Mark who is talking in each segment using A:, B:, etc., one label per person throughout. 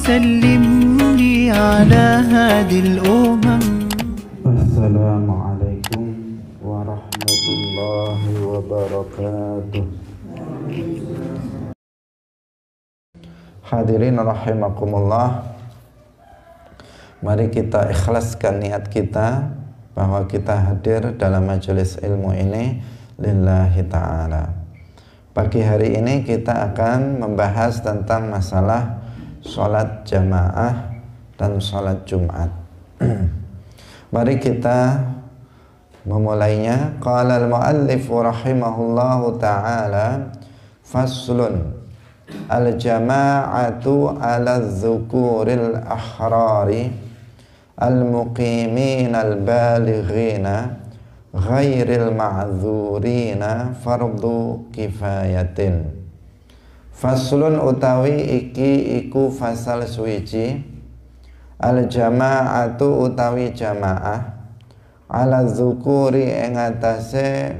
A: سلم لي على هادي الأمم.
B: السلام عليكم ورحمة الله وبركاته. Hadirin rahimakumullah, mari kita ikhlaskan niat kita bahwa kita hadir dalam majelis ilmu ini lillahi ta'ala. Pagi hari ini kita akan membahas tentang masalah sholat jamaah dan sholat Jumat. Mari kita memulainya. Qala al-muallif rahimahullahu ta'ala, faslun al-jama'atu ala dzukuril ahrari al-muqimin al-balighina ghairil ma'dzurina fardu kifayatin. Faslun utawi iki iku fasal suwiji, al-jama'atu utawi jamaah, ala dzukuri ing atase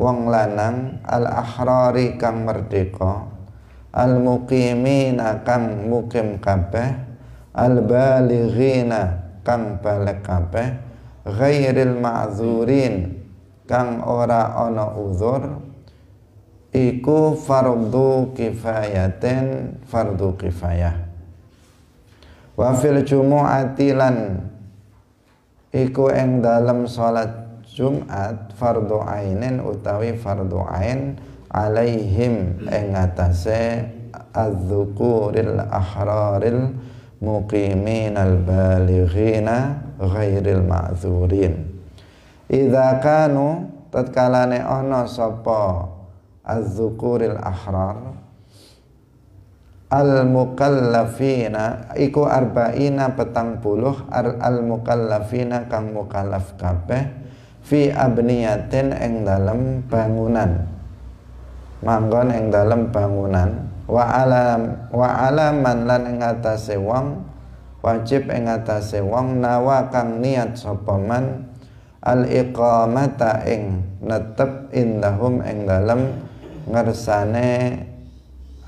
B: wong lanang, al-ahrari kang merdeka, al-muqimina kang mukim kabeh, al-balighina kang baligh kabeh, ghairil ma'dzurin kang ora ana uzur, iku fardu kifayatin, fardu kifayah. Wa fil jumu'ati lan iku ing dalem salat Jumat fardu ainin utawi fardu ain alaihim ing atase adzukuril ahraril muqimin al-balighina ghairil ma'dzurin. Idza kanu tatkalane ana sapa az-zukuril ahrar al-mukallafina iku arba'ina petang puluh al-mukallafina kang mukallaf kabeh fi abniyatin ing dalem bangunan, manggon ing dalem bangunan, wa alaman lan ing atase wong wajib ing atase wong nawa kang niat sapa man al-iqamata ing netep indahum ing dalem ngarsane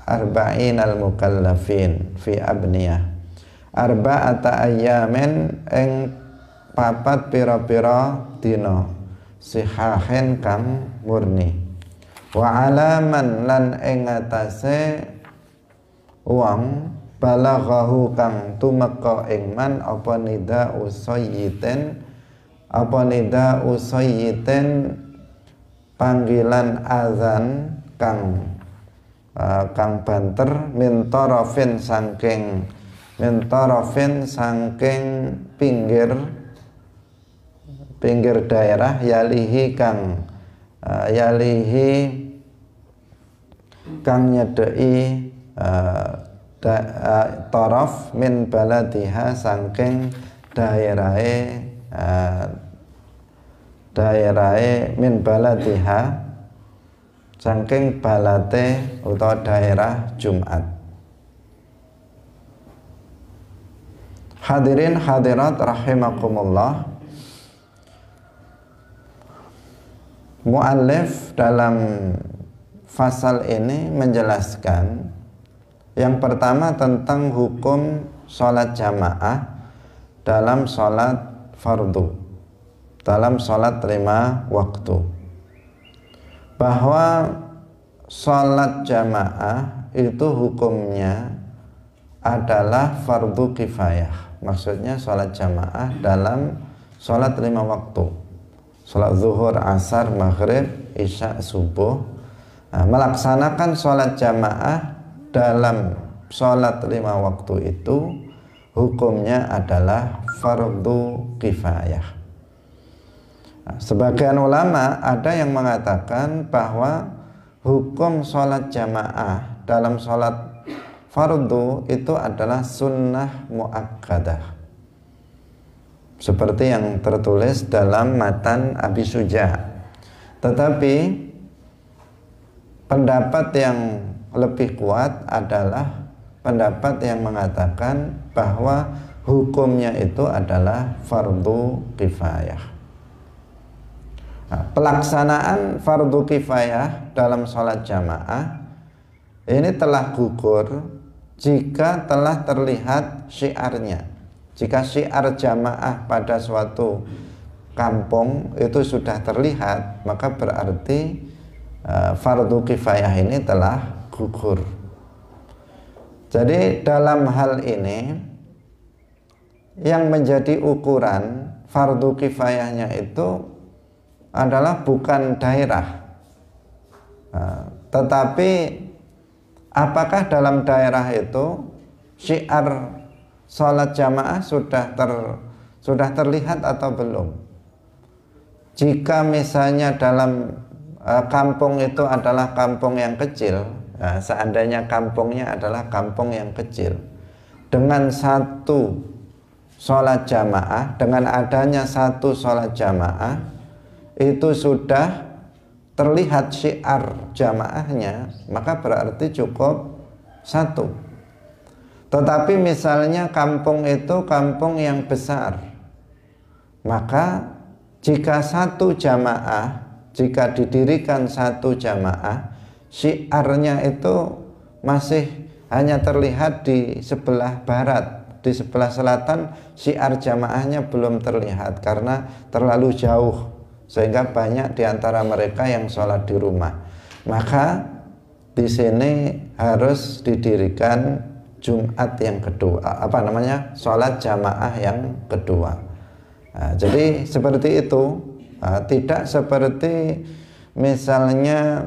B: arba'in al-mukallafin fi abniyah arba'ata ayyamin ing papat pira-pira dina sihahen kang murni, wa alaman lan ing atase wong balaghahu kang tumeka ing man apa nida usayyitin, apa nida usayyitin panggilan azan kang banter min tarafin saking pinggir daerah yalihi kang nyedeki taraf min baladiha saking daerahe min baladiha saking balate utawa daerah Jumat. Hadirin hadirat rahimakumullah, muallif dalam fasal ini menjelaskan yang pertama tentang hukum sholat jamaah dalam sholat fardu, dalam sholat 5 waktu, bahwa sholat jamaah itu hukumnya adalah fardu kifayah. Maksudnya sholat jamaah dalam sholat 5 waktu, sholat zuhur, asar, maghrib, isya, subuh. Melaksanakan sholat jamaah dalam sholat 5 waktu itu hukumnya adalah fardu kifayah. Sebagian ulama ada yang mengatakan bahwa hukum sholat jamaah dalam sholat fardu itu adalah sunnah muakkadah, seperti yang tertulis dalam matan Abi Suja. Tetapi pendapat yang lebih kuat adalah pendapat yang mengatakan bahwa hukumnya itu adalah fardu kifayah. Nah, pelaksanaan fardu kifayah dalam sholat jamaah ini telah gugur jika telah terlihat syiarnya. Jika syiar jamaah pada suatu kampung itu sudah terlihat, maka berarti fardu kifayah ini telah gugur. Jadi dalam hal ini yang menjadi ukuran fardu kifayahnya itu adalah bukan daerah, tetapi apakah dalam daerah itu syiar sholat jamaah sudah terlihat atau belum. Jika misalnya dalam kampung itu adalah kampung yang kecil, seandainya kampungnya adalah kampung yang kecil, dengan satu sholat jamaah, dengan adanya satu sholat jamaah itu sudah terlihat syiar jamaahnya, maka berarti cukup satu. Tetapi misalnya kampung itu kampung yang besar, maka jika satu jamaah, jika didirikan satu jamaah, syiarnya itu masih hanya terlihat di sebelah barat, di sebelah selatan syiar jamaahnya belum terlihat karena terlalu jauh, sehingga banyak di antara mereka yang sholat di rumah. Maka di sini harus didirikan Jumat yang kedua, sholat jamaah yang kedua. Jadi seperti itu, tidak seperti misalnya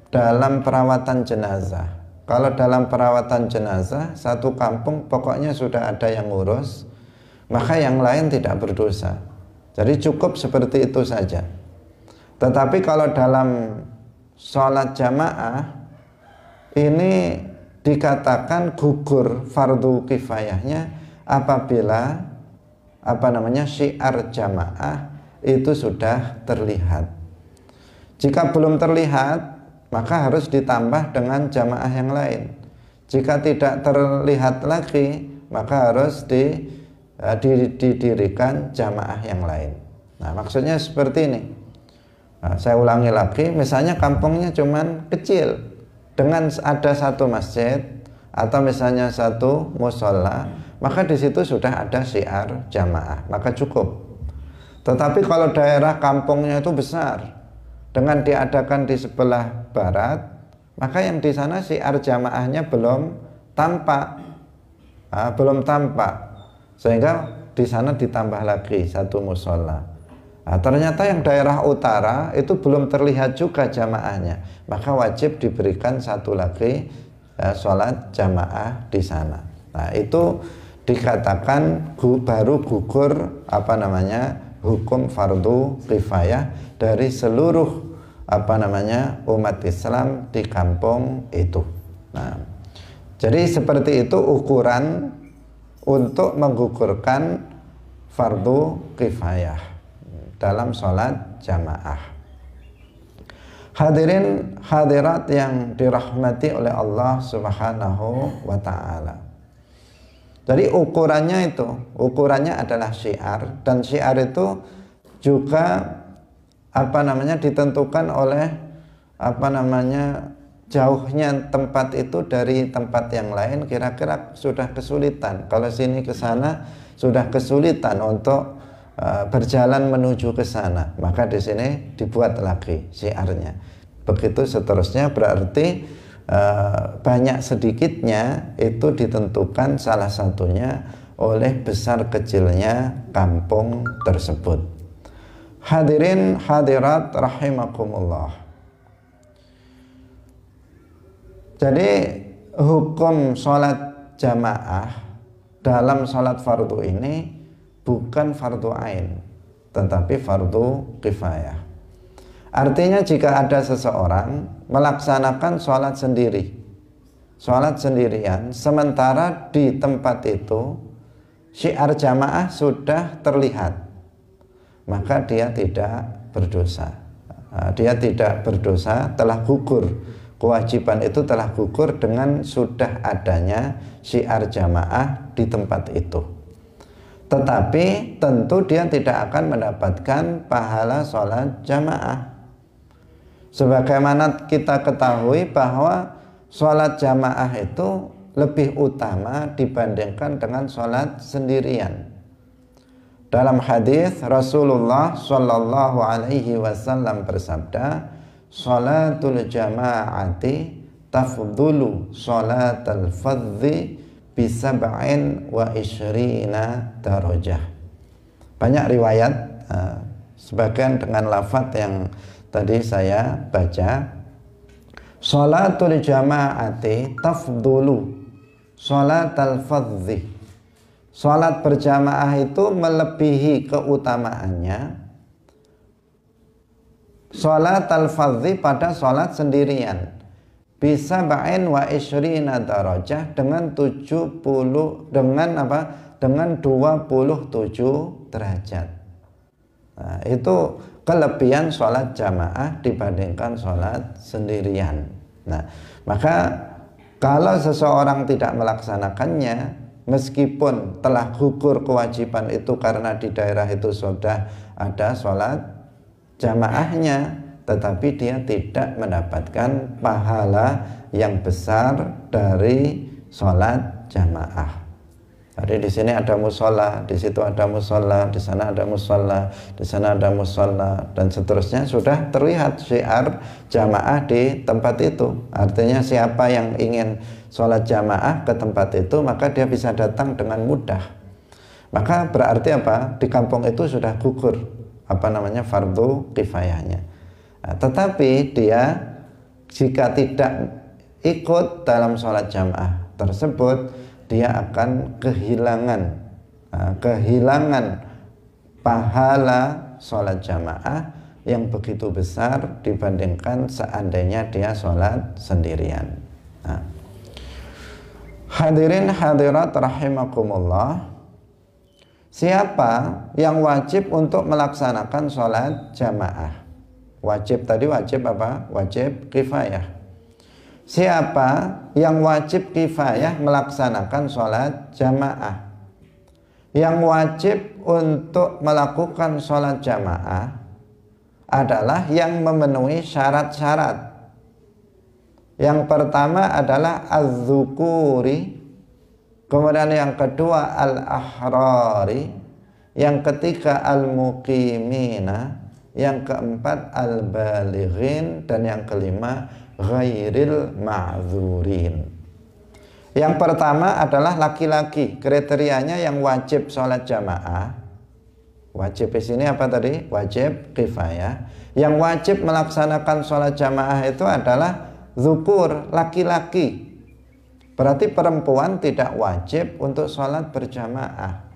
B: dalam perawatan jenazah. Kalau dalam perawatan jenazah satu kampung pokoknya sudah ada yang ngurus, maka yang lain tidak berdosa. Jadi cukup seperti itu saja. Tetapi kalau dalam sholat jamaah ini dikatakan gugur fardu kifayahnya apabila syiar jamaah itu sudah terlihat. Jika belum terlihat, maka harus ditambah dengan jamaah yang lain. Jika tidak terlihat lagi, maka harus didirikan jamaah yang lain. Nah, maksudnya seperti ini. Saya ulangi lagi, misalnya kampungnya cuman kecil, dengan ada satu masjid atau misalnya satu musola, maka di situ sudah ada syiar jamaah, maka cukup. Tetapi kalau daerah kampungnya itu besar, dengan diadakan di sebelah barat, maka yang di sana syiar jamaahnya belum tampak, sehingga di sana ditambah lagi satu musola. Ternyata yang daerah utara itu belum terlihat juga jamaahnya, maka wajib diberikan satu lagi sholat jamaah di sana. Nah, itu dikatakan baru gugur hukum fardu kifayah dari seluruh umat Islam di kampung itu. Nah, jadi seperti itu ukuran untuk menggugurkan fardu kifayah dalam sholat jamaah. Hadirin hadirat yang dirahmati oleh Allah Subhanahu wa ta'ala. Jadi ukurannya adalah syiar, dan syiar itu juga ditentukan oleh jauhnya tempat itu dari tempat yang lain, kira-kira sudah kesulitan. Kalau sini ke sana sudah kesulitan untuk berjalan menuju ke sana, maka di sini dibuat lagi syiarnya. Begitu seterusnya, berarti banyak sedikitnya itu ditentukan salah satunya oleh besar kecilnya kampung tersebut. Hadirin hadirat rahimakumullah. Jadi hukum sholat jamaah dalam sholat fardu ini bukan fardu ain, tetapi fardu kifayah. Artinya jika ada seseorang melaksanakan sholat sendirian, sementara di tempat itu syiar jamaah sudah terlihat, maka dia tidak berdosa. Dia tidak berdosa, telah gugur. Kewajiban itu telah gugur dengan sudah adanya syiar jamaah di tempat itu. Tetapi tentu dia tidak akan mendapatkan pahala sholat jamaah. Sebagaimana kita ketahui bahwa sholat jamaah itu lebih utama dibandingkan dengan sholat sendirian. Dalam hadis Rasulullah Shallallahu Alaihi Wasallam bersabda, "Sholatul jama'ati tafdulu sholatal fadhi bisab'in wa ishrina darajah." Banyak riwayat, sebagian dengan lafaz yang tadi saya baca. Sholatul jama'ati tafdulu sholatal fadhi. Sholat berjamaah itu melebihi keutamaannya sholat al-fadhi pada sholat sendirian. Bisa ba'in wa ishrina darajah dengan 27 derajat. Nah, itu kelebihan sholat jamaah dibandingkan sholat sendirian. Nah, maka kalau seseorang tidak melaksanakannya, meskipun telah gugur kewajiban itu karena di daerah itu sudah ada sholat jamaahnya, tetapi dia tidak mendapatkan pahala yang besar dari sholat jamaah. Jadi di sini ada musola, di situ ada musola, di sana ada musola, di sana ada musola, dan seterusnya. Sudah terlihat syiar jamaah di tempat itu. Artinya siapa yang ingin sholat jamaah ke tempat itu, maka dia bisa datang dengan mudah. Maka berarti apa? Di kampung itu sudah gugur fardu kifayahnya. Nah, tetapi dia jika tidak ikut dalam sholat jamaah tersebut, dia akan kehilangan pahala sholat jamaah yang begitu besar dibandingkan seandainya dia sholat sendirian. Nah, hadirin hadirat rahimakumullah, siapa yang wajib untuk melaksanakan sholat jamaah? Wajib tadi wajib apa? Wajib kifayah. Siapa yang wajib kifayah melaksanakan sholat jamaah? Yang wajib untuk melakukan sholat jamaah adalah yang memenuhi syarat-syarat. Yang pertama adalah az-zukuri, kemudian yang kedua al-ahrari, yang ketiga al-muqimina, yang keempat al-balighin, dan yang kelima ghairil ma'dzurin. Yang pertama adalah laki-laki. Kriterianya yang wajib sholat jamaah. Wajib di sini apa tadi? Wajib kifayah. Yang wajib melaksanakan sholat jamaah itu adalah zukur, laki-laki. Berarti perempuan tidak wajib untuk sholat berjamaah.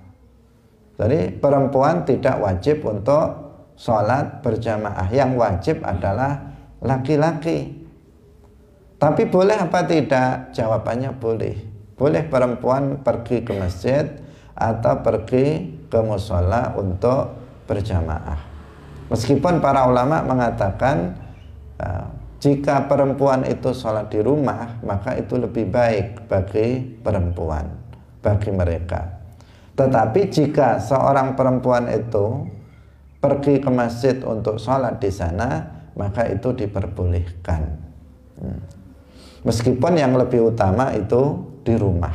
B: Jadi perempuan tidak wajib untuk sholat berjamaah. Yang wajib adalah laki-laki. Tapi boleh apa tidak? Jawabannya boleh. Boleh perempuan pergi ke masjid atau pergi ke mushola untuk berjamaah. Meskipun para ulama mengatakan jika perempuan itu sholat di rumah, maka itu lebih baik bagi perempuan, bagi mereka. Tetapi jika seorang perempuan itu pergi ke masjid untuk sholat di sana, maka itu diperbolehkan. Meskipun yang lebih utama itu di rumah.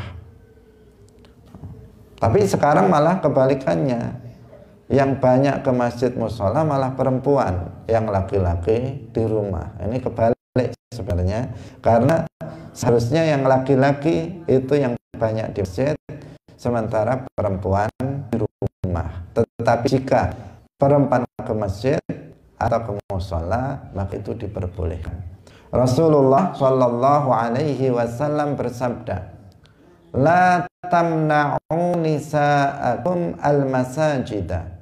B: Tapi sekarang malah kebalikannya. Yang banyak ke masjid mushola malah perempuan, yang laki-laki di rumah. Ini kebalik sebenarnya, karena seharusnya yang laki-laki itu yang banyak di masjid, sementara perempuan di rumah. Tetapi jika perempuan ke masjid atau ke mushola, maka itu diperbolehkan. Rasulullah Shallallahu Alaihi Wasallam bersabda, "La tamna'u nisa'akum al-masajida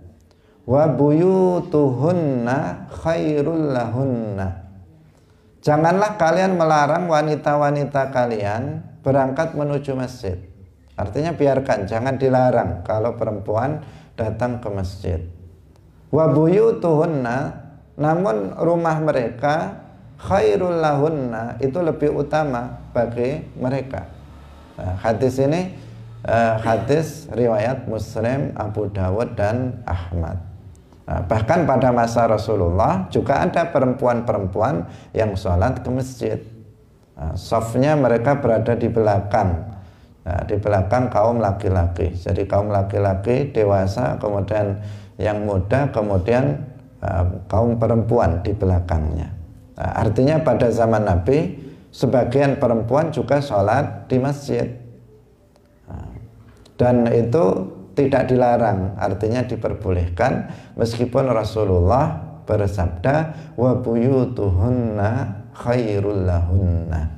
B: wa buyutuhunna khairul lahunna." Janganlah kalian melarang wanita-wanita kalian berangkat menuju masjid. Artinya biarkan, jangan dilarang kalau perempuan datang ke masjid. Wa buyutuhunna, namun rumah mereka khairul lahunna, itu lebih utama bagi mereka. Nah, hadis ini hadis riwayat Muslim, Abu Dawud, dan Ahmad. Nah, bahkan pada masa Rasulullah juga ada perempuan-perempuan yang sholat ke masjid. Nah, safnya mereka berada di belakang, Nah, di belakang kaum laki-laki. Jadi kaum laki-laki dewasa, kemudian yang muda, kemudian kaum perempuan di belakangnya. Nah, artinya pada zaman Nabi sebagian perempuan juga sholat di masjid. Dan itu tidak dilarang, artinya diperbolehkan, meskipun Rasulullah bersabda wa buyutuhunna khairul lahunna,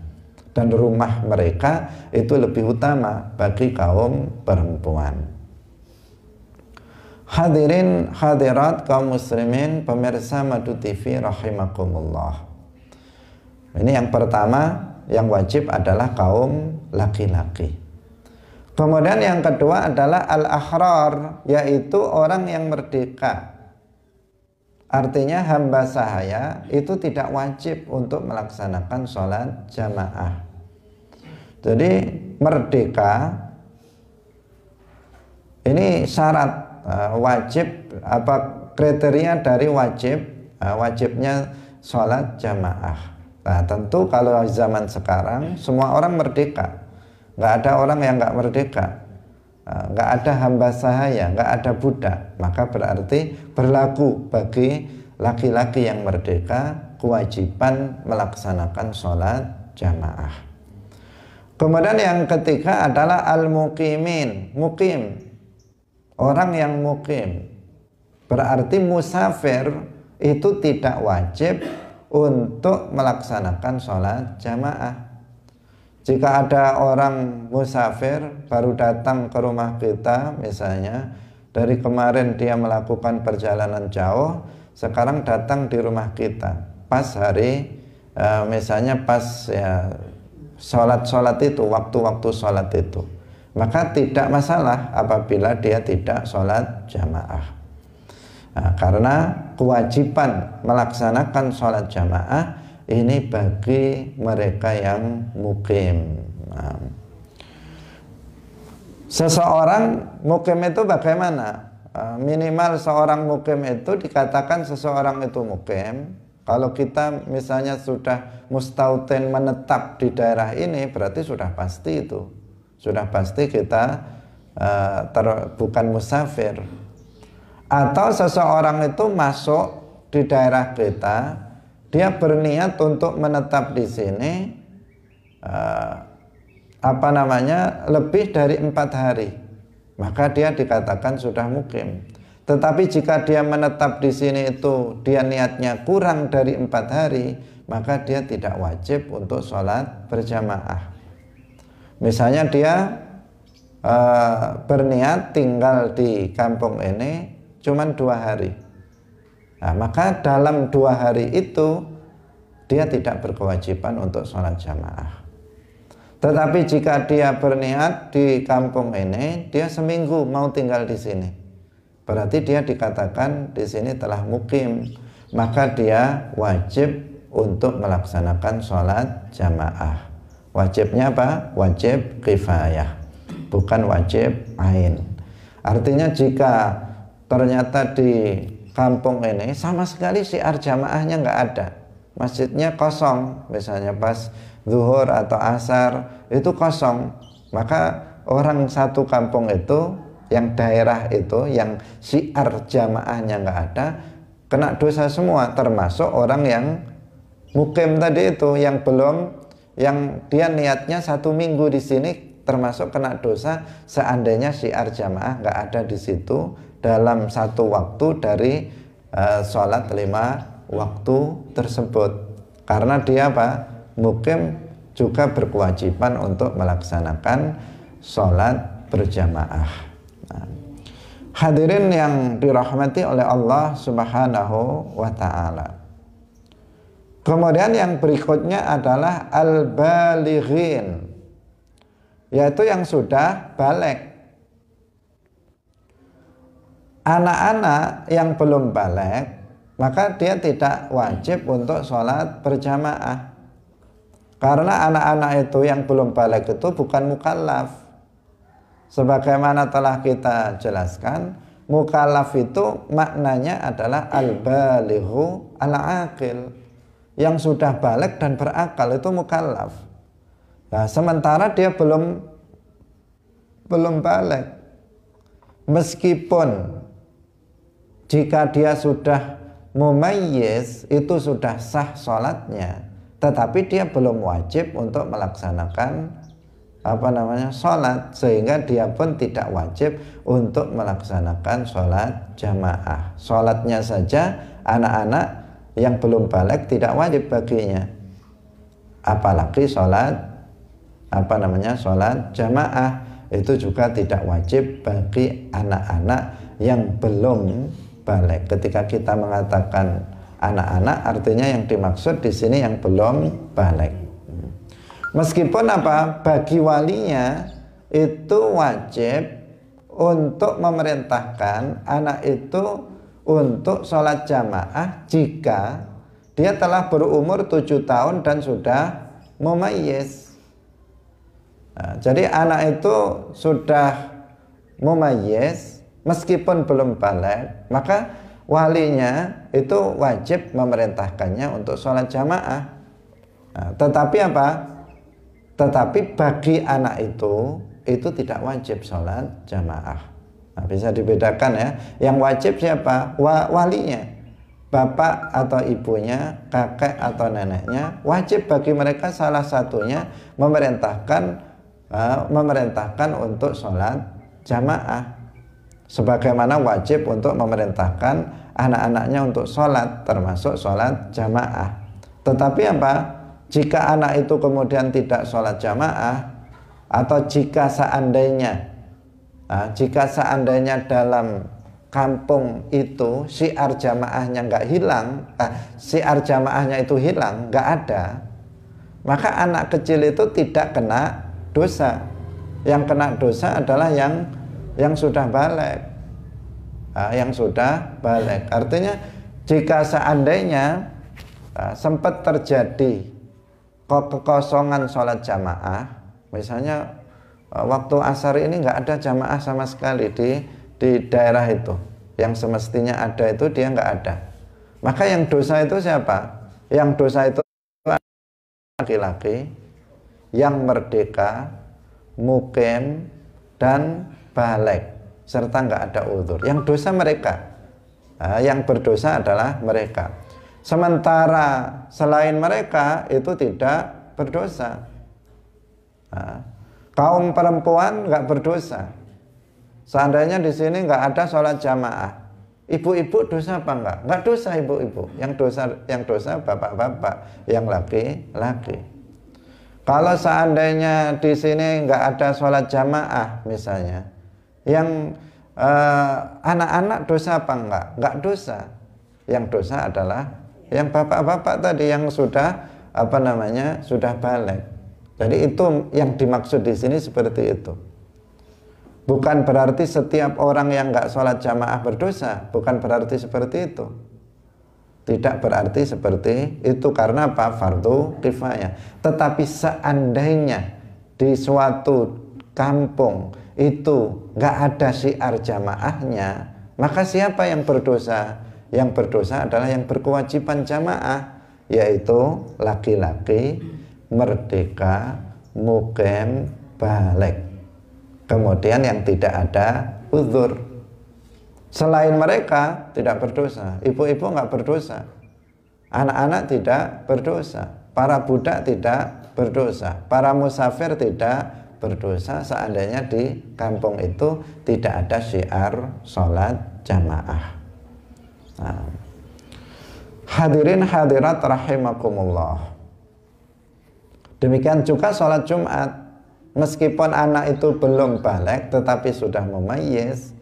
B: dan rumah mereka itu lebih utama bagi kaum perempuan. Hadirin hadirat kaum muslimin pemirsa Madu TV rahimakumullah. Ini yang pertama, yang wajib adalah kaum laki-laki. Kemudian yang kedua adalah al-ahrar, yaitu orang yang merdeka. Artinya hamba sahaya itu tidak wajib untuk melaksanakan sholat jamaah. Jadi merdeka ini syarat wajib, kriteria dari wajibnya sholat jamaah. Nah, tentu kalau zaman sekarang semua orang merdeka. Nggak ada orang yang nggak merdeka, nggak ada hamba sahaya, nggak ada budak, maka berarti berlaku bagi laki-laki yang merdeka kewajiban melaksanakan sholat jamaah. Kemudian yang ketiga adalah al-muqimin, mukim, orang yang mukim, berarti musafir itu tidak wajib untuk melaksanakan sholat jamaah. Jika ada orang musafir baru datang ke rumah kita, misalnya dari kemarin dia melakukan perjalanan jauh, sekarang datang di rumah kita pas hari misalnya pas ya sholat itu, waktu-waktu sholat itu, maka tidak masalah apabila dia tidak sholat jamaah. Nah, karena kewajiban melaksanakan sholat jamaah ini bagi mereka yang mukim. Nah, seseorang mukim itu bagaimana? Minimal seorang mukim itu dikatakan seseorang itu mukim. Kalau kita misalnya sudah mustautin, menetap di daerah ini, berarti sudah pasti itu. Sudah pasti kita bukan musafir. Atau seseorang itu masuk di daerah kita, dia berniat untuk menetap di sini lebih dari 4 hari, maka dia dikatakan sudah mukim. Tetapi jika dia menetap di sini itu dia niatnya kurang dari 4 hari, maka dia tidak wajib untuk sholat berjamaah. Misalnya dia berniat tinggal di kampung ini cuma 2 hari. Nah, maka dalam 2 hari itu dia tidak berkewajiban untuk sholat jamaah. Tetapi jika dia berniat di kampung ini, dia seminggu mau tinggal di sini, berarti dia dikatakan di sini telah mukim, maka dia wajib untuk melaksanakan sholat jamaah. Wajibnya apa? Wajib kifayah, bukan wajib ain. Artinya jika ternyata di kampung ini sama sekali syiar jamaahnya nggak ada, masjidnya kosong, misalnya pas zuhur atau asar itu kosong, maka orang satu kampung itu, yang daerah itu, yang syiar jamaahnya nggak ada, kena dosa semua, termasuk orang yang mukim tadi itu, yang belum, yang dia niatnya 1 minggu di sini, termasuk kena dosa seandainya syiar jamaah nggak ada di situ dalam 1 waktu dari sholat 5 waktu tersebut, karena dia apa? Mukim juga berkewajiban untuk melaksanakan sholat berjamaah. Nah, hadirin yang dirahmati oleh Allah Subhanahu wa ta'ala. Kemudian yang berikutnya adalah al-balighin, yaitu yang sudah balik. Anak-anak yang belum balik, maka dia tidak wajib untuk sholat berjamaah, karena anak-anak itu yang belum balik itu bukan mukallaf. Sebagaimana telah kita jelaskan, mukallaf itu maknanya adalah al-balighu al-aqil, yang sudah balik dan berakal itu mukallaf. Nah, sementara dia belum belum balik. Meskipun jika dia sudah mumayyiz, itu sudah sah sholatnya, tetapi dia belum wajib untuk melaksanakan sholat, sehingga dia pun tidak wajib untuk melaksanakan sholat jamaah. Sholatnya saja anak-anak yang belum balik tidak wajib baginya, apalagi sholat sholat jamaah itu juga tidak wajib bagi anak-anak yang belum balik. Ketika kita mengatakan anak-anak, artinya yang dimaksud di sini yang belum balik. Meskipun bagi walinya itu wajib untuk memerintahkan anak itu untuk sholat jamaah jika dia telah berumur 7 tahun dan sudah mumayyiz. Nah, jadi anak itu sudah mumayyiz meskipun belum balik, maka walinya itu wajib memerintahkannya untuk sholat jamaah. Nah, tetapi bagi anak itu tidak wajib sholat jamaah. Nah, bisa dibedakan ya. Yang wajib siapa? Walinya, bapak atau ibunya, kakek atau neneknya. Wajib bagi mereka salah satunya memerintahkan untuk sholat jamaah, sebagaimana wajib untuk memerintahkan anak-anaknya untuk sholat, termasuk sholat jamaah. Tetapi jika anak itu kemudian tidak sholat jamaah, atau jika seandainya dalam kampung itu syiar jamaahnya syiar jamaahnya itu hilang, nggak ada, maka anak kecil itu tidak kena dosa. Yang kena dosa adalah yang sudah balik. Yang sudah balik. Artinya jika seandainya sempat terjadi kekosongan sholat jamaah, misalnya waktu asar ini nggak ada jamaah sama sekali di daerah itu, yang semestinya ada itu dia nggak ada, maka yang dosa itu siapa? Yang dosa itu laki-laki yang merdeka, mukim, dan balik, serta nggak ada uzur. Yang dosa mereka, yang berdosa adalah mereka. Sementara selain mereka itu tidak berdosa. Kaum perempuan nggak berdosa. Seandainya di sini nggak ada sholat jamaah, ibu-ibu dosa apa enggak? Nggak dosa ibu-ibu. Yang dosa bapak-bapak, yang laki-laki. Kalau seandainya di sini nggak ada sholat jamaah misalnya, yang anak-anak dosa apa enggak? Nggak dosa. Yang dosa adalah yang bapak-bapak tadi yang sudah sudah balik. Jadi itu yang dimaksud di sini seperti itu. Bukan berarti setiap orang yang nggak sholat jamaah berdosa, bukan berarti seperti itu. Tidak berarti seperti itu, karena fardu kifayah. Tetapi seandainya di suatu kampung itu nggak ada syiar jamaahnya, maka siapa yang berdosa? Yang berdosa adalah yang berkewajiban jamaah, yaitu laki-laki, merdeka, mukim, balik. Kemudian yang tidak ada uzur. Selain mereka tidak berdosa. Ibu-ibu nggak berdosa, anak-anak tidak berdosa, para budak tidak berdosa, para musafir tidak berdosa, seandainya di kampung itu tidak ada syiar sholat jamaah. Nah, hadirin hadirat rahimakumullah. Demikian juga sholat Jumat, meskipun anak itu belum balik tetapi sudah mumayyiz,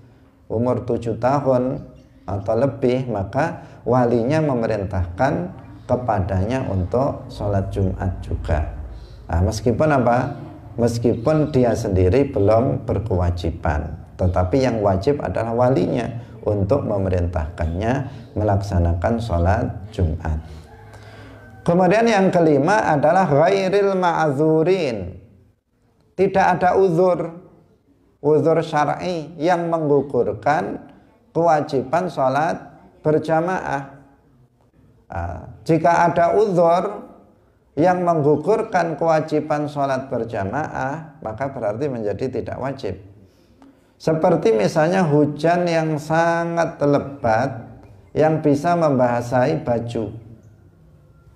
B: umur 7 tahun atau lebih, maka walinya memerintahkan kepadanya untuk sholat Jumat juga. Nah, meskipun dia sendiri belum berkewajiban, tetapi yang wajib adalah walinya untuk memerintahkannya melaksanakan sholat Jumat. Kemudian yang kelima adalah ghairil ma'zurin. Tidak ada uzur syar'i yang menggugurkan kewajiban sholat berjamaah. Jika ada uzur yang menggugurkan kewajiban sholat berjamaah, maka berarti menjadi tidak wajib. Seperti misalnya hujan yang sangat lebat yang bisa membasahi baju.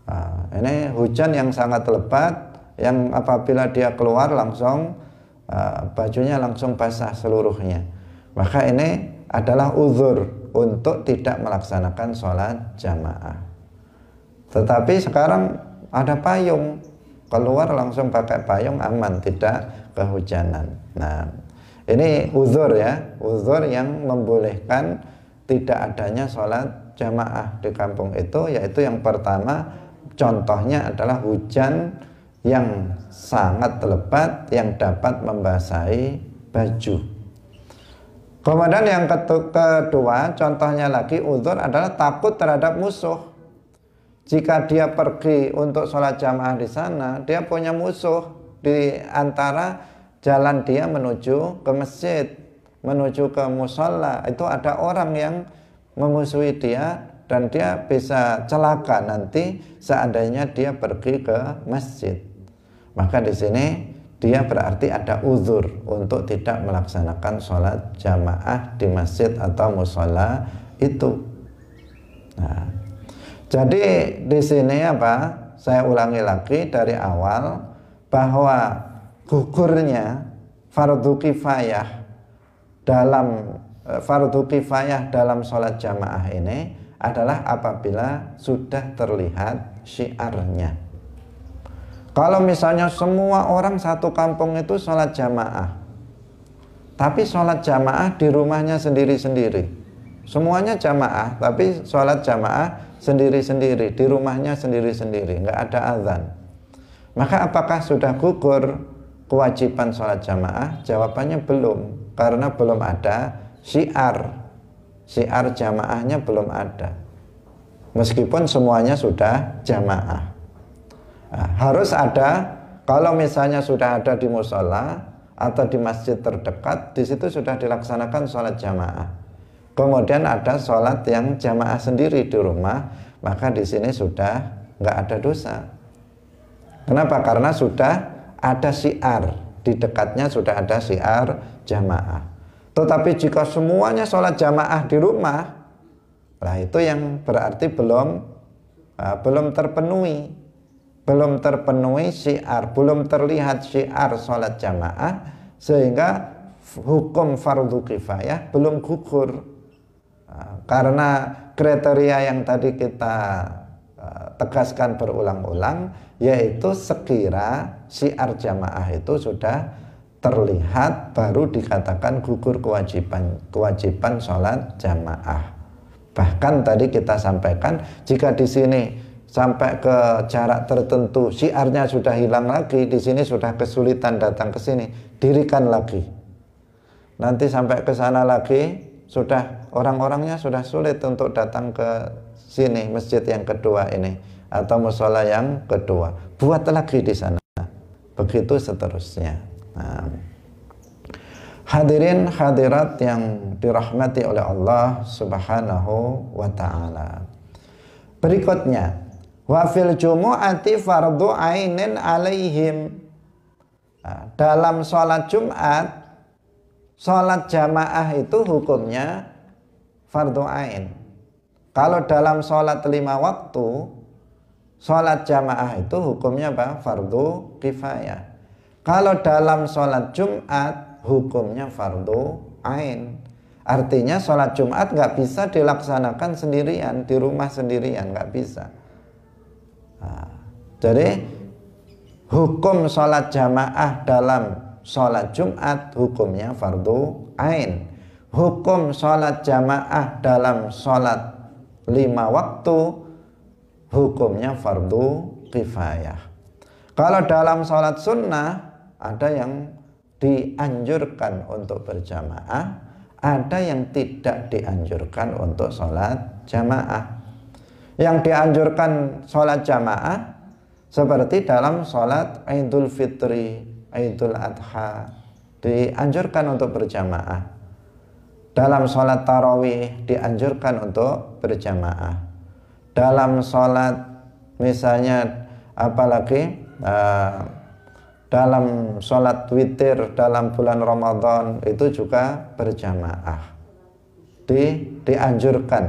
B: Nah, ini hujan yang sangat lebat yang apabila dia keluar langsung bajunya langsung basah seluruhnya. Maka ini adalah uzur untuk tidak melaksanakan sholat jamaah. Tetapi sekarang ada payung, keluar langsung pakai payung aman, tidak kehujanan. Nah, ini uzur ya, uzur yang membolehkan tidak adanya sholat jamaah di kampung itu, yaitu yang pertama contohnya adalah hujan yang sangat lebat yang dapat membasahi baju. Kemudian yang kedua contohnya lagi uzur adalah takut terhadap musuh. Jika dia pergi untuk sholat jamaah di sana, dia punya musuh di antara jalan dia menuju ke masjid, menuju ke musola. Itu ada orang yang memusuhi dia dan dia bisa celaka nanti seandainya dia pergi ke masjid. Maka di sini dia berarti ada uzur untuk tidak melaksanakan sholat jamaah di masjid atau musola itu. Nah, jadi di sini apa? Saya ulangi lagi dari awal bahwa gugurnya fardu kifayah dalam sholat jamaah ini adalah apabila sudah terlihat syiarnya. Kalau misalnya semua orang satu kampung itu sholat jamaah, tapi sholat jamaah di rumahnya sendiri-sendiri, semuanya jamaah tapi sholat jamaah sendiri-sendiri di rumahnya sendiri-sendiri, nggak ada azan, maka apakah sudah gugur kewajiban sholat jamaah? Jawabannya belum, karena belum ada syiar jamaahnya belum ada, meskipun semuanya sudah jamaah. Nah, harus ada, kalau misalnya sudah ada di musola atau di masjid terdekat, di situ sudah dilaksanakan sholat jamaah. Kemudian ada sholat yang jamaah sendiri di rumah, maka di sini sudah nggak ada dosa. Kenapa? Karena sudah ada syiar, di dekatnya sudah ada syiar jamaah. Tetapi jika semuanya sholat jamaah di rumah, lah itu yang berarti belum terpenuhi syiar, belum terlihat syiar sholat jamaah, sehingga hukum fardu kifayah belum gugur. Karena kriteria yang tadi kita tegaskan berulang-ulang, yaitu sekira syiar jamaah itu sudah terlihat baru dikatakan gugur kewajiban sholat jamaah. Bahkan tadi kita sampaikan, jika di sini sampai ke jarak tertentu syiarnya sudah hilang lagi, di sini sudah kesulitan datang ke sini, dirikan lagi. Nanti sampai ke sana lagi sudah orang-orangnya sudah sulit untuk datang ke sini, masjid yang kedua ini atau musola yang kedua, buat lagi di sana. Begitu seterusnya. Nah, hadirin hadirat yang dirahmati oleh Allah Subhanahu wa taala. Berikutnya, wa fil jumu'ati fardu ainin alaihim. Nah, dalam sholat Jumat, sholat jamaah itu hukumnya fardu ain. Kalau dalam sholat 5 waktu, sholat jamaah itu hukumnya apa? Fardu kifayah. Kalau dalam sholat Jumat, hukumnya fardu ain. Artinya sholat Jumat nggak bisa dilaksanakan sendirian, di rumah sendirian, nggak bisa. Nah, jadi hukum sholat jamaah dalam sholat Jumat hukumnya fardu ain. Hukum sholat jamaah dalam sholat 5 waktu hukumnya fardu kifayah. Kalau dalam sholat sunnah ada yang dianjurkan untuk berjamaah, ada yang tidak dianjurkan untuk sholat jamaah. Yang dianjurkan sholat jamaah seperti dalam sholat Idul Fitri, Idul Adha, dianjurkan untuk berjamaah. Dalam sholat tarawih dianjurkan untuk berjamaah. Dalam sholat misalnya apalagi dalam sholat witir dalam bulan Ramadan itu juga berjamaah. Dianjurkan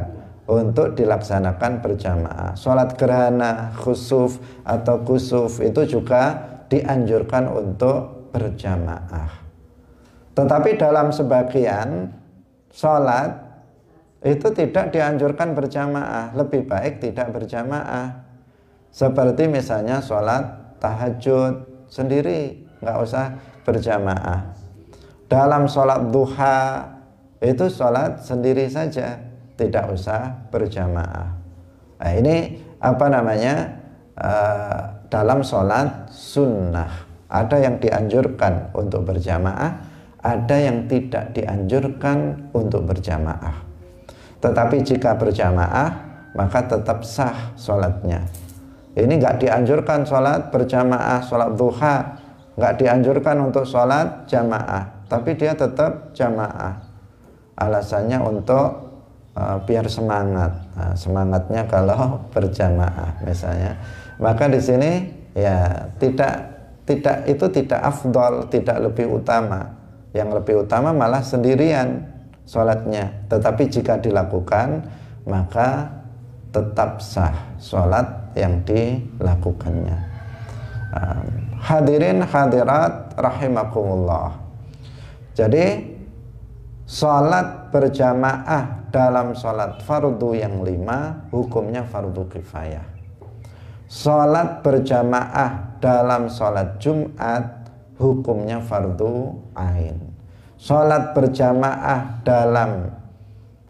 B: untuk dilaksanakan berjamaah. Sholat gerhana, khusuf atau kusuf itu juga dianjurkan untuk berjamaah. Tetapi dalam sebagian sholat itu tidak dianjurkan berjamaah, lebih baik tidak berjamaah. Seperti misalnya sholat tahajud sendiri, nggak usah berjamaah. Dalam sholat duha itu sholat sendiri saja, tidak usah berjamaah. Nah, ini apa namanya? Dalam sholat sunnah ada yang dianjurkan untuk berjamaah, ada yang tidak dianjurkan untuk berjamaah. Tetapi jika berjamaah maka tetap sah sholatnya. Ini nggak dianjurkan sholat berjamaah, sholat duha nggak dianjurkan untuk sholat jamaah, tapi dia tetap jamaah. Alasannya untuk biar semangat. Nah, semangatnya kalau berjamaah misalnya. Maka di sini ya tidak afdol, tidak lebih utama. Yang lebih utama malah sendirian sholatnya. Tetapi jika dilakukan maka tetap sah sholat yang dilakukannya. Hadirin hadirat rahimakumullah. Jadi sholat berjamaah dalam sholat fardu yang 5 hukumnya fardu kifayah. Sholat berjamaah dalam sholat Jumat hukumnya fardu ain. Sholat berjamaah dalam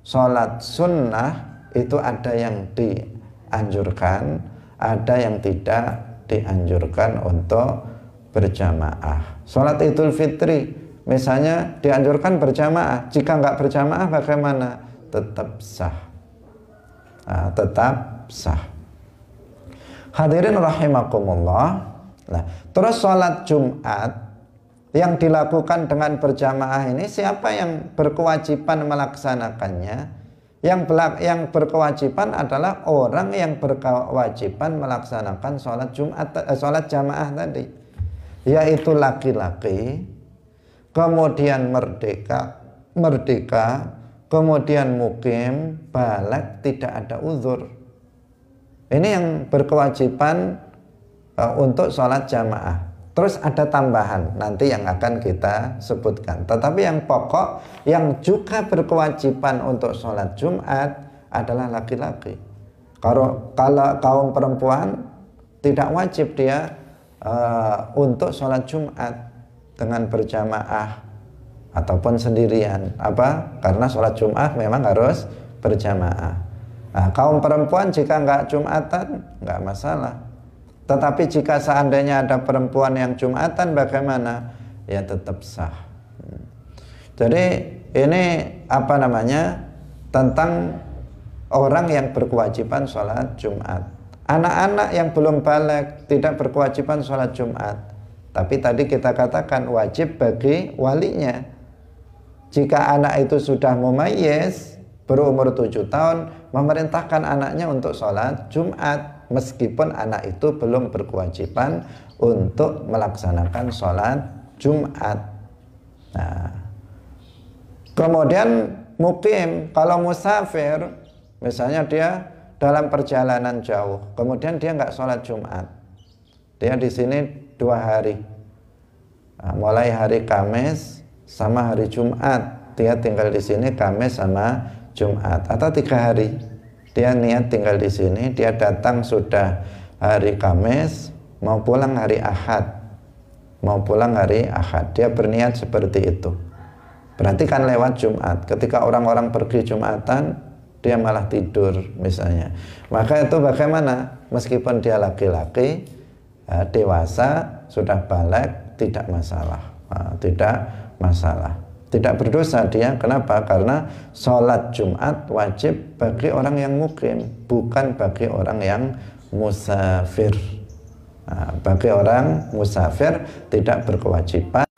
B: sholat sunnah itu ada yang dianjurkan, ada yang tidak dianjurkan untuk berjamaah. Sholat Idul Fitri misalnya dianjurkan berjamaah, jika nggak berjamaah bagaimana? Tetap sah. Tetap sah. Hadirin rahimakumullah. Nah, terus sholat Jumat yang dilakukan dengan berjamaah ini siapa yang berkewajiban melaksanakannya? Yang berkewajiban adalah orang yang berkewajiban melaksanakan sholat Jumat, sholat jamaah tadi, yaitu laki-laki, kemudian merdeka, kemudian mukim, baligh, tidak ada uzur. Ini yang berkewajiban untuk sholat jamaah. Terus ada tambahan nanti yang akan kita sebutkan. Tetapi yang pokok yang juga berkewajiban untuk sholat Jumat adalah laki-laki. Kalau kaum perempuan tidak wajib dia untuk sholat Jumat dengan berjamaah ataupun sendirian. Apa? Karena sholat Jumat memang harus berjamaah. Nah, kaum perempuan jika nggak Jumatan nggak masalah. Tetapi jika seandainya ada perempuan yang Jumatan bagaimana? Ya tetap sah. Jadi ini apa namanya? Tentang orang yang berkewajiban sholat Jumat. Anak-anak yang belum baligh tidak berkewajiban sholat Jumat. Tapi tadi kita katakan wajib bagi walinya. Jika anak itu sudah mumayyiz, berumur 7 tahun, memerintahkan anaknya untuk sholat Jumat. Meskipun anak itu belum berkewajiban untuk melaksanakan sholat Jumat. Nah, kemudian mukim, kalau musafir, misalnya dia dalam perjalanan jauh, kemudian dia nggak sholat Jumat, dia di sini 2 hari, nah, mulai hari Kamis sama hari Jumat, dia tinggal di sini Kamis sama Jumat, atau 3 hari. Dia niat tinggal di sini, dia datang sudah hari Kamis, mau pulang hari Ahad, dia berniat seperti itu. Berarti kan lewat Jumat. Ketika orang-orang pergi Jumatan, dia malah tidur misalnya. Maka itu bagaimana? Meskipun dia laki-laki, dewasa, sudah baligh, tidak masalah. Tidak masalah. Tidak berdosa dia. Kenapa? Karena sholat Jumat wajib bagi orang yang mukim, bukan bagi orang yang musafir. Bagi orang musafir tidak berkewajiban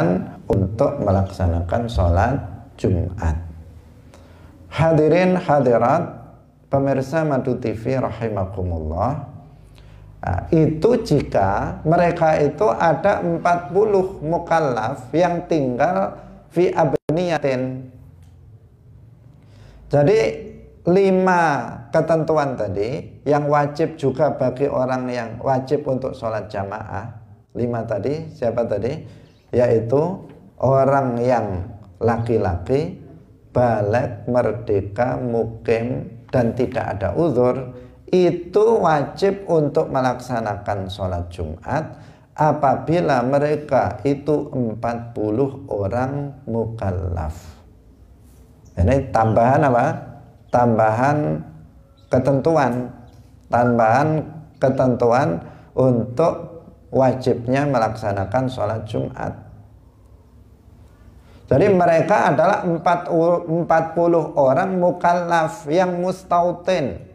B: untuk melaksanakan sholat Jumat. Hadirin hadirat pemirsa Madu TV rahimakumullah. Nah, itu jika mereka itu ada 40 mukallaf yang tinggal fi abniyatin. Jadi 5 ketentuan tadi yang wajib juga bagi orang yang wajib untuk sholat jamaah. 5 tadi, siapa tadi? Yaitu orang yang laki-laki, baligh, merdeka, mukim, dan tidak ada uzur, itu wajib untuk melaksanakan sholat Jumat apabila mereka itu 40 orang mukallaf. Ini tambahan apa? Tambahan ketentuan untuk wajibnya melaksanakan sholat Jumat. Jadi mereka adalah 40 orang mukallaf yang mustautin.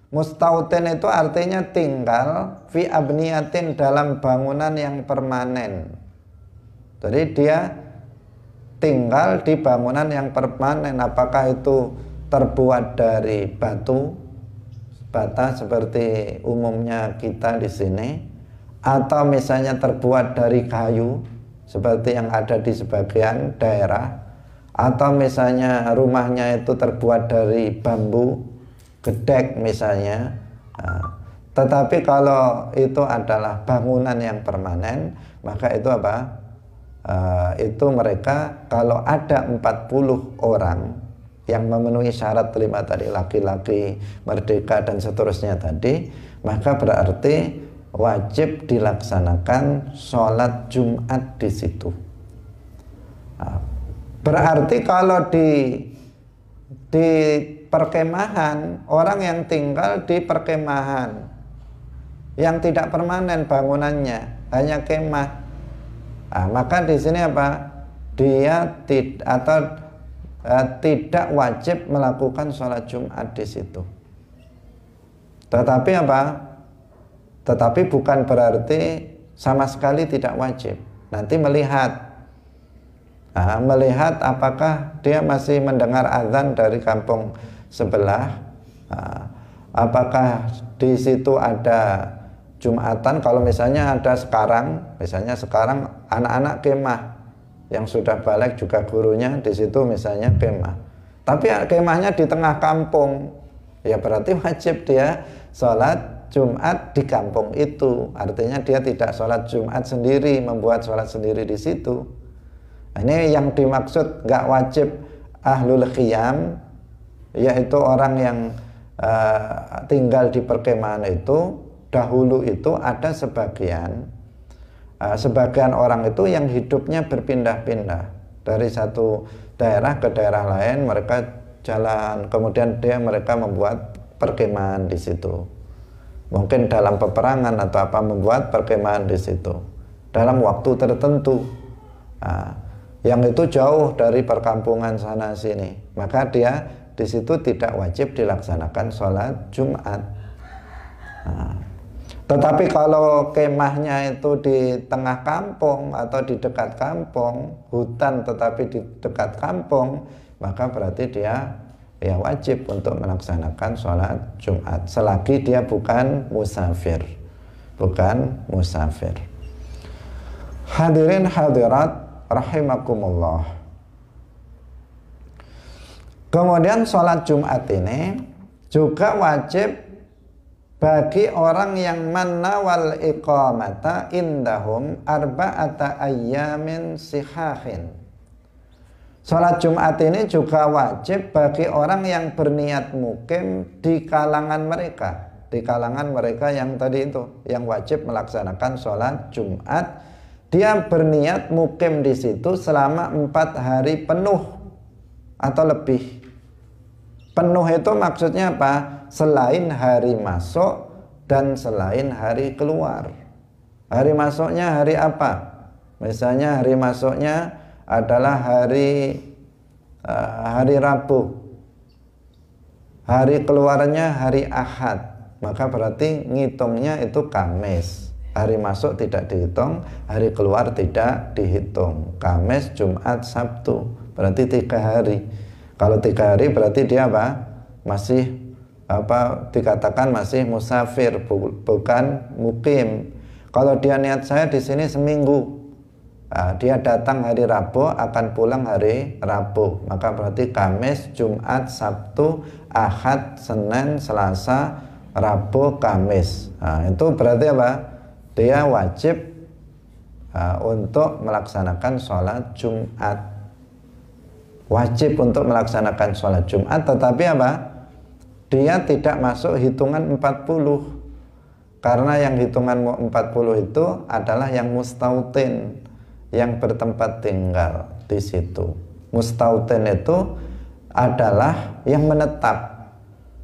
B: Mustautin itu artinya tinggal fi abniyatin, dalam bangunan yang permanen. Jadi dia tinggal di bangunan yang permanen, apakah itu terbuat dari batu bata seperti umumnya kita di sini, atau misalnya terbuat dari kayu seperti yang ada di sebagian daerah, atau misalnya rumahnya itu terbuat dari bambu gedek misalnya. Tetapi kalau itu adalah bangunan yang permanen, maka itu apa? Itu mereka kalau ada 40 orang yang memenuhi syarat 5 tadi, laki-laki, merdeka, dan seterusnya tadi, maka berarti wajib dilaksanakan sholat Jumat di situ. Berarti kalau di perkemahan, orang yang tinggal di perkemahan yang tidak permanen bangunannya, hanya kemah, maka di sini apa? Dia tidak wajib melakukan sholat Jumat di situ. Tetapi apa? Tetapi bukan berarti sama sekali tidak wajib. Nanti melihat apakah dia masih mendengar azan dari kampung sebelah, apakah di situ ada Jumatan. Kalau misalnya ada sekarang, misalnya sekarang anak-anak kemah yang sudah balik juga gurunya di situ misalnya kemah, tapi kemahnya di tengah kampung, ya berarti wajib dia sholat Jumat di kampung itu. Artinya dia tidak sholat Jumat sendiri, membuat sholat sendiri di situ. Ini yang dimaksud gak wajib ahlul khiyam, yaitu orang yang tinggal di perkemahan itu. Dahulu itu ada sebagian orang itu yang hidupnya berpindah-pindah dari satu daerah ke daerah lain. Mereka jalan, kemudian mereka membuat perkemahan di situ. Mungkin dalam peperangan atau apa, membuat perkemahan di situ dalam waktu tertentu. Yang itu jauh dari perkampungan sana sini, maka dia di situ tidak wajib dilaksanakan sholat Jumat. Tetapi kalau kemahnya itu di tengah kampung atau di dekat kampung, hutan tetapi di dekat kampung, maka berarti dia ya wajib untuk melaksanakan sholat Jumat selagi dia bukan musafir. Hadirin hadirat rahimakumullah. Kemudian sholat Jumat ini juga wajib bagi orang yang manawal iqamata indahum arba'ata ayyamin sihahin. Sholat Jumat ini juga wajib bagi orang yang berniat mukim di kalangan mereka yang tadi itu, yang wajib melaksanakan sholat Jumat. Dia berniat mukim di situ selama 4 hari penuh atau lebih. Penuh itu maksudnya apa? Selain hari masuk dan selain hari keluar. Hari masuknya hari apa? Misalnya hari masuknya adalah hari Rabu, hari keluarnya hari Ahad, maka berarti ngitungnya itu Kamis. Hari masuk tidak dihitung, hari keluar tidak dihitung. Kamis, Jumat, Sabtu, berarti 3 hari. Kalau 3 hari berarti dia apa? Masih dikatakan masih musafir, bukan mukim. Kalau dia niat saya di sini seminggu, dia datang hari Rabu, akan pulang hari Rabu, maka berarti Kamis, Jumat, Sabtu, Ahad, Senin, Selasa, Rabu, Kamis. Itu berarti apa? Dia wajib untuk melaksanakan sholat Jumat. Wajib untuk melaksanakan sholat Jumat, tetapi apa? Dia tidak masuk hitungan 40. Karena yang hitungan 40 itu adalah yang mustautin, yang bertempat tinggal di situ. Mustautin itu adalah yang menetap.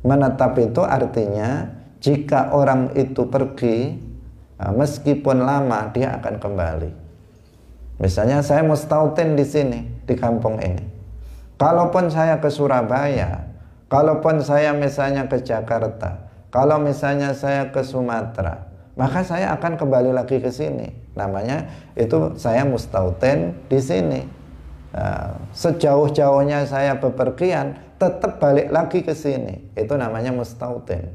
B: Menetap itu artinya jika orang itu pergi, meskipun lama dia akan kembali. Misalnya saya mustautin di sini, di kampung ini. Kalaupun saya ke Surabaya, kalaupun saya misalnya ke Jakarta, kalau misalnya saya ke Sumatera, maka saya akan kembali lagi ke sini. Namanya itu saya mustautin di sini. Sejauh-jauhnya saya bepergian, tetap balik lagi ke sini. Itu namanya mustautin.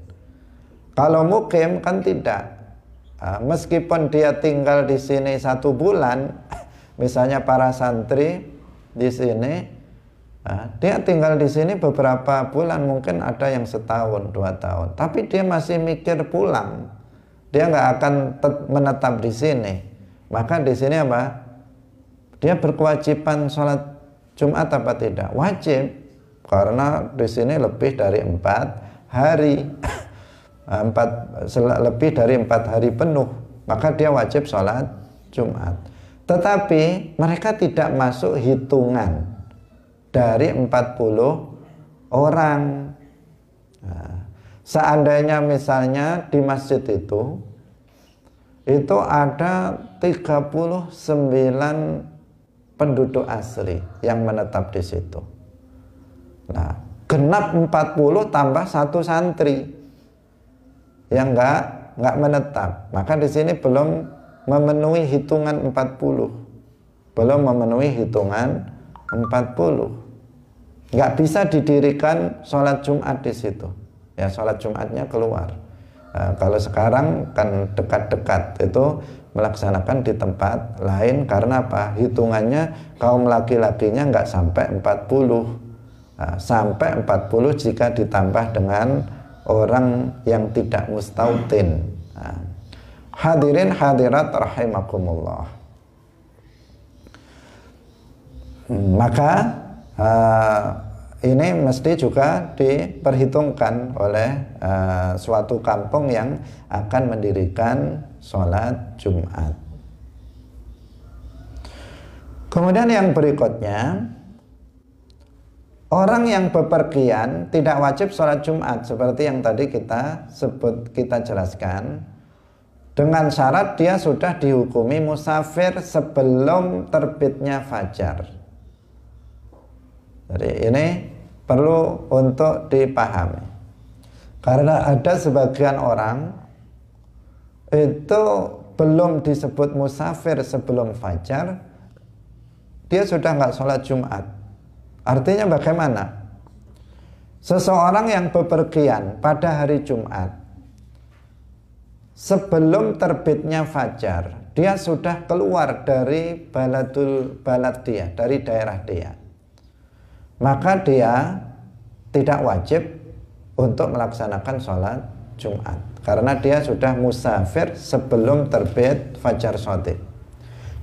B: Kalau mukim kan tidak. Meskipun dia tinggal di sini 1 bulan, misalnya para santri di sini, dia tinggal di sini beberapa bulan, mungkin ada yang setahun, 2 tahun, tapi dia masih mikir pulang. Dia nggak akan menetap di sini. Maka di sini apa? Dia berkewajiban sholat Jumat apa tidak? Wajib, karena di sini lebih dari 4 hari. Lebih dari 4 hari penuh, maka dia wajib sholat Jumat. Tetapi mereka tidak masuk hitungan dari 40 orang. Seandainya misalnya di masjid itu ada 39 penduduk asli yang menetap di situ. Nah, genap 40 tambah 1 santri yang nggak menetap, maka di sini belum memenuhi hitungan 40, belum memenuhi hitungan 40. Nggak bisa didirikan sholat Jumat di situ, ya sholat Jumatnya keluar. Kalau sekarang kan dekat-dekat itu melaksanakan di tempat lain, karena apa? Hitungannya kaum laki-lakinya nggak sampai 40, sampai 40 jika ditambah dengan orang yang tidak mustautin. Hadirin hadirat rahimakumullah. Maka ini mesti juga diperhitungkan oleh suatu kampung yang akan mendirikan sholat Jumat. Kemudian yang berikutnya, orang yang bepergian tidak wajib sholat Jumat, seperti yang tadi kita jelaskan, dengan syarat dia sudah dihukumi musafir sebelum terbitnya fajar. Jadi ini perlu untuk dipahami, karena ada sebagian orang itu belum disebut musafir sebelum fajar, dia sudah nggak sholat Jumat. Artinya bagaimana? Seseorang yang bepergian pada hari Jumat, sebelum terbitnya fajar, dia sudah keluar dari balad dia, dari daerah dia. Maka dia tidak wajib untuk melaksanakan sholat Jumat, karena dia sudah musafir sebelum terbit fajar shadiq.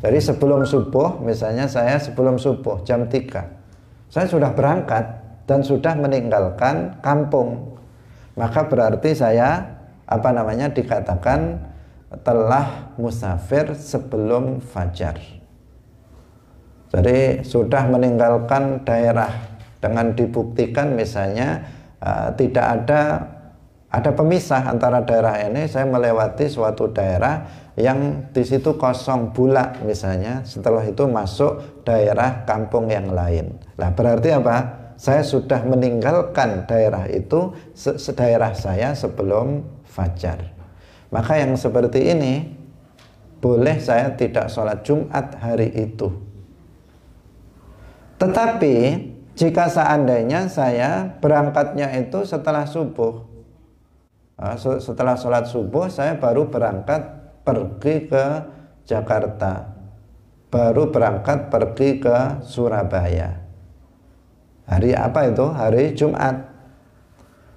B: Jadi sebelum subuh, misalnya saya sebelum subuh jam 3, saya sudah berangkat dan sudah meninggalkan kampung, maka berarti saya dikatakan telah musafir sebelum fajar. Jadi sudah meninggalkan daerah, dengan dibuktikan misalnya tidak ada pemisah antara daerah ini. Saya melewati suatu daerah yang di situ kosong bulak misalnya, setelah itu masuk daerah kampung yang lain. Nah, berarti apa? Saya sudah meninggalkan daerah itu, daerah saya sebelum fajar. Maka yang seperti ini boleh saya tidak sholat Jumat hari itu. Tetapi jika seandainya saya berangkatnya itu setelah subuh, Setelah sholat subuh saya baru berangkat pergi ke Jakarta, baru berangkat pergi ke Surabaya. Hari apa itu? Hari Jumat.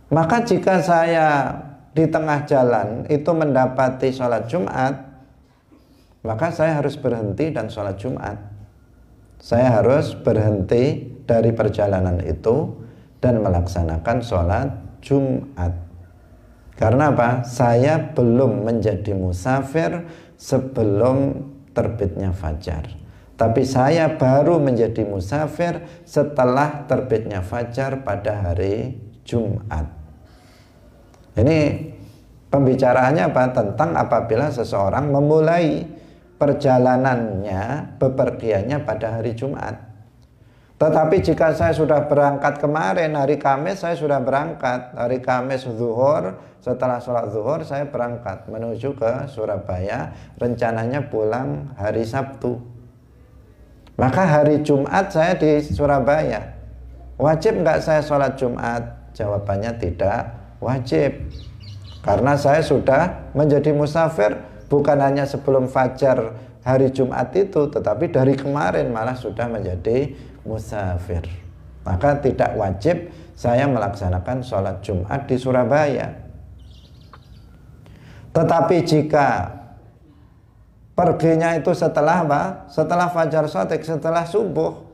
B: Maka jika saya di tengah jalan itu mendapati sholat Jumat, maka saya harus berhenti dan sholat Jumat. Saya harus berhenti dari perjalanan itu dan melaksanakan sholat Jumat. Karena apa? Saya belum menjadi musafir sebelum terbitnya fajar. Tapi saya baru menjadi musafir setelah terbitnya fajar pada hari Jumat. Ini pembicaraannya apa? Tentang apabila seseorang memulai perjalanannya, bepergiannya pada hari Jumat. Tetapi jika saya sudah berangkat kemarin, hari Kamis saya sudah berangkat, hari Kamis zuhur, setelah sholat zuhur saya berangkat menuju ke Surabaya, rencananya pulang hari Sabtu. Maka hari Jumat saya di Surabaya. Wajib nggak saya sholat Jumat? Jawabannya tidak wajib. Karena saya sudah menjadi musafir, bukan hanya sebelum fajar hari Jumat itu, tetapi dari kemarin malah sudah menjadi musafir. Maka tidak wajib saya melaksanakan sholat Jumat di Surabaya. Tetapi jika perginya itu setelah apa? Setelah fajar shadiq, setelah subuh.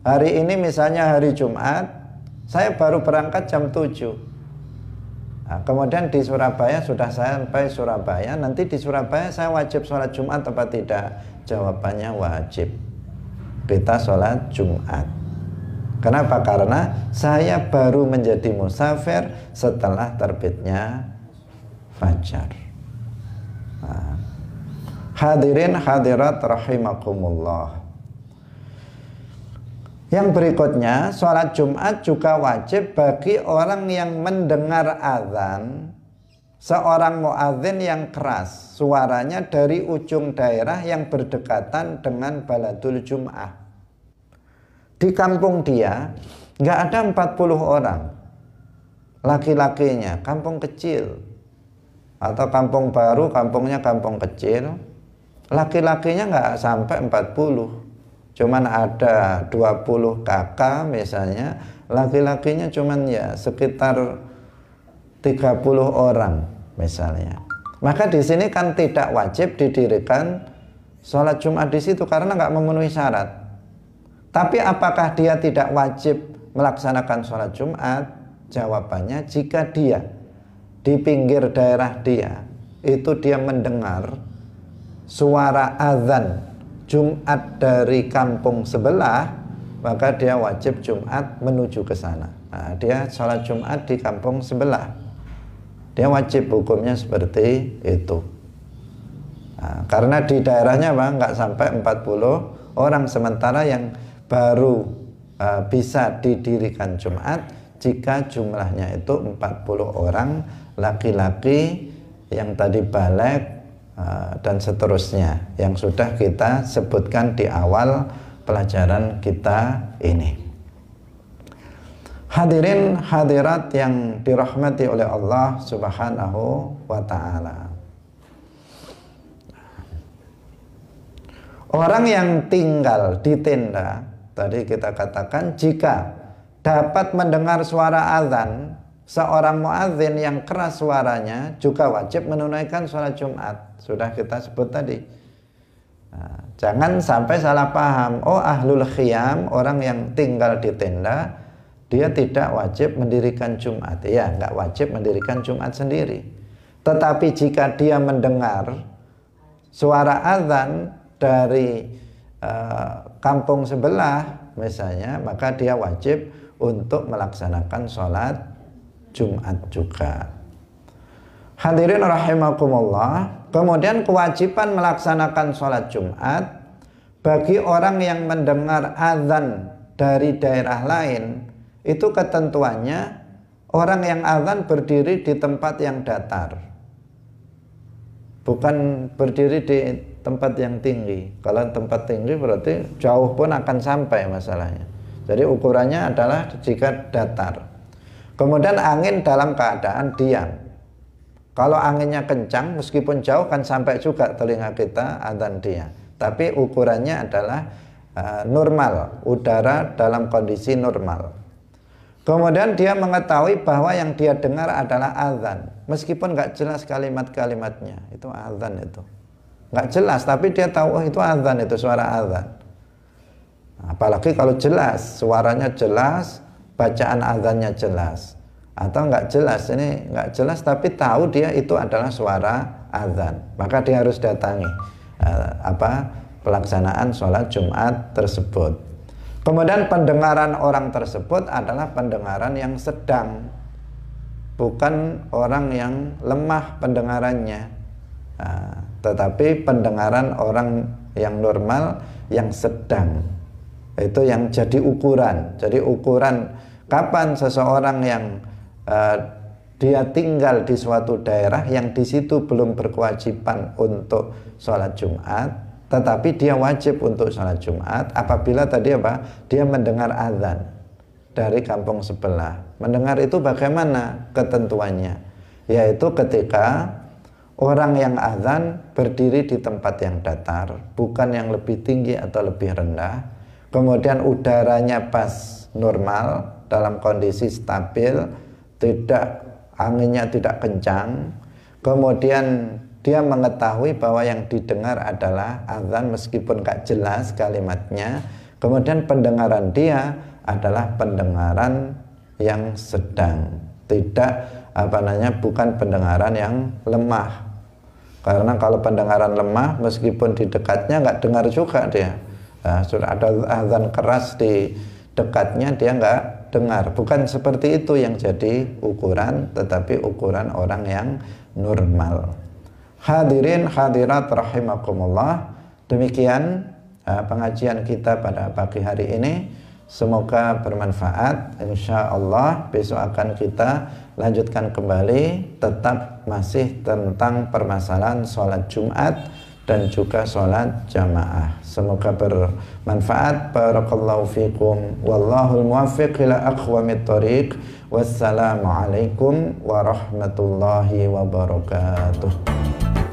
B: Hari ini misalnya hari Jumat, saya baru berangkat jam 7. Nah, kemudian di Surabaya sudah sampai Surabaya. Nanti di Surabaya saya wajib sholat Jumat apa tidak? Jawabannya wajib. Kita sholat Jumat. Kenapa? Karena saya baru menjadi musafir setelah terbitnya fajar. Nah, hadirin hadirat rahimakumullah. Yang berikutnya, sholat Jumat juga wajib bagi orang yang mendengar azan, seorang muadzin yang keras suaranya dari ujung daerah yang berdekatan dengan Baladul Jum'ah. Di kampung dia nggak ada 40 orang laki-lakinya, kampung kecil atau kampung baru, kampungnya kampung kecil, laki-lakinya nggak sampai 40, cuman ada 20 kakak misalnya, laki-lakinya cuman ya sekitar 30 orang misalnya. Maka di sini kan tidak wajib didirikan sholat Jumat di situ karena nggak memenuhi syarat. Tapi apakah dia tidak wajib melaksanakan sholat Jumat? Jawabannya, jika dia di pinggir daerah dia itu dia mendengar suara azan Jumat dari kampung sebelah, maka dia wajib Jumat menuju ke sana. Nah, dia sholat Jumat di kampung sebelah. Dia wajib, hukumnya seperti itu. Nah, karena di daerahnya nggak sampai 40 orang, sementara yang baru bisa didirikan Jumat jika jumlahnya itu 40 orang laki-laki yang tadi balik dan seterusnya yang sudah kita sebutkan di awal pelajaran kita ini. Hadirin hadirat yang dirahmati oleh Allah Subhanahu wa ta'ala. Orang yang tinggal di tenda, tadi kita katakan jika dapat mendengar suara azan, seorang muadzin yang keras suaranya juga wajib menunaikan sholat Jumat. Sudah kita sebut tadi. Nah, jangan sampai salah paham. Oh, ahlul khiyam, orang yang tinggal di tenda, dia tidak wajib mendirikan Jumat. Ya, nggak wajib mendirikan Jumat sendiri. Tetapi jika dia mendengar suara azan dari kampung sebelah misalnya, maka dia wajib untuk melaksanakan sholat Jumat juga. Hadirin rahimakumullah. Kemudian kewajiban melaksanakan sholat Jumat bagi orang yang mendengar azan dari daerah lain, itu ketentuannya orang yang azan berdiri di tempat yang datar, bukan berdiri di tempat yang tinggi. Kalau tempat tinggi berarti jauh pun akan sampai masalahnya. Jadi ukurannya adalah jika datar. Kemudian angin dalam keadaan diam. Kalau anginnya kencang, meskipun jauh kan sampai juga telinga kita adzan dia. Tapi ukurannya adalah normal, udara dalam kondisi normal. Kemudian dia mengetahui bahwa yang dia dengar adalah azan, meskipun nggak jelas kalimat-kalimatnya, itu azan itu, nggak jelas, tapi dia tahu itu azan, itu suara azan. Apalagi kalau jelas, suaranya jelas, bacaan azannya jelas, atau nggak jelas, ini nggak jelas tapi tahu dia itu adalah suara azan, maka dia harus datangi pelaksanaan sholat Jumat tersebut. Kemudian pendengaran orang tersebut adalah pendengaran yang sedang, bukan orang yang lemah pendengarannya, tetapi pendengaran orang yang normal yang sedang. Itu yang jadi ukuran. Jadi ukuran kapan seseorang yang dia tinggal di suatu daerah yang di situ belum berkewajiban untuk sholat Jumat, tetapi dia wajib untuk sholat Jumat apabila tadi dia mendengar azan dari kampung sebelah. Mendengar itu bagaimana ketentuannya? Yaitu ketika orang yang azan berdiri di tempat yang datar, bukan yang lebih tinggi atau lebih rendah, kemudian udaranya pas normal dalam kondisi stabil, anginnya tidak kencang, kemudian dia mengetahui bahwa yang didengar adalah azan meskipun gak jelas kalimatnya, kemudian pendengaran dia adalah pendengaran yang sedang, bukan pendengaran yang lemah. Karena kalau pendengaran lemah, meskipun di dekatnya nggak dengar juga dia. Sudah ada azan keras di dekatnya, dia nggak dengar. Bukan seperti itu yang jadi ukuran, tetapi ukuran orang yang normal. Hadirin hadirat rahimakumullah, demikian pengajian kita pada pagi hari ini. Semoga bermanfaat. Insya Allah besok akan kita lanjutkan kembali, tetap masih tentang permasalahan sholat Jumat dan juga sholat jamaah. Semoga bermanfaat. Barakallahu fikum. Wallahul muwaffiq ila aqwamit thoriq. Wassalamualaikum warahmatullahi wabarakatuh.